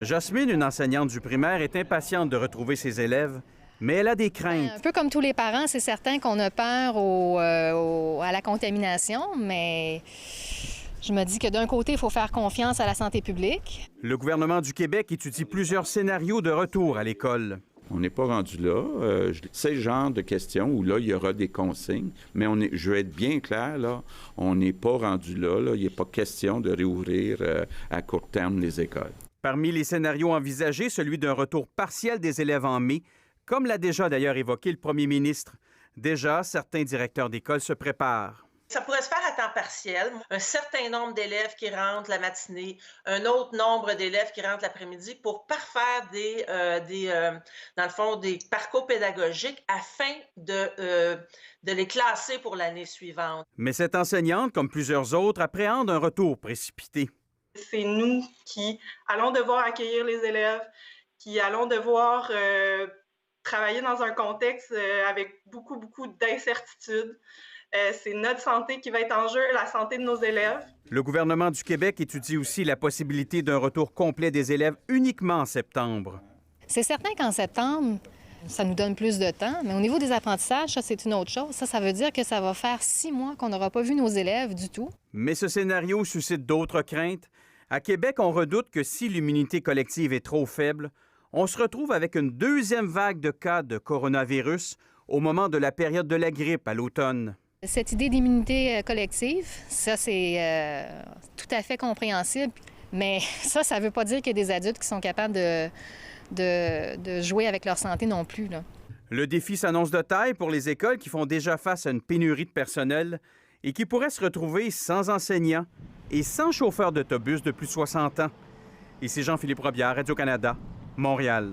Jasmine, une enseignante du primaire, est impatiente de retrouver ses élèves, mais elle a des craintes. Un peu comme tous les parents, c'est certain qu'on a peur à la contamination, mais je me dis que d'un côté, il faut faire confiance à la santé publique. Le gouvernement du Québec étudie plusieurs scénarios de retour à l'école. On n'est pas rendu là. C'est le genre de questions où là, il y aura des consignes, mais je veux être bien clair, là, on n'est pas rendu là. Il n'est pas question de réouvrir à court terme les écoles. Parmi les scénarios envisagés, celui d'un retour partiel des élèves en mai, comme l'a déjà d'ailleurs évoqué le premier ministre. Déjà, certains directeurs d'école se préparent. Ça pourrait se faire à temps partiel. Un certain nombre d'élèves qui rentrent la matinée, un autre nombre d'élèves qui rentrent l'après-midi pour parfaire dans le fond, des parcours pédagogiques afin de les classer pour l'année suivante. Mais cette enseignante, comme plusieurs autres, appréhende un retour précipité. C'est nous qui allons devoir accueillir les élèves, qui allons devoir travailler dans un contexte avec beaucoup d'incertitudes. C'est notre santé qui va être en jeu, la santé de nos élèves. Le gouvernement du Québec étudie aussi la possibilité d'un retour complet des élèves uniquement en septembre. C'est certain qu'en septembre, ça nous donne plus de temps, mais au niveau des apprentissages, ça, c'est une autre chose. Ça veut dire que ça va faire 6 mois qu'on n'aura pas vu nos élèves du tout. Mais ce scénario suscite d'autres craintes. À Québec, on redoute que si l'immunité collective est trop faible, on se retrouve avec une deuxième vague de cas de coronavirus au moment de la période de la grippe à l'automne. Cette idée d'immunité collective, ça, c'est tout à fait compréhensible. Mais ça ne veut pas dire qu'il y a des adultes qui sont capables de jouer avec leur santé non plus, là. Le défi s'annonce de taille pour les écoles qui font déjà face à une pénurie de personnel et qui pourraient se retrouver sans enseignants et sans chauffeurs d'autobus de plus de 60 ans. Ici Jean-Philippe Robillard, Radio-Canada, Montréal.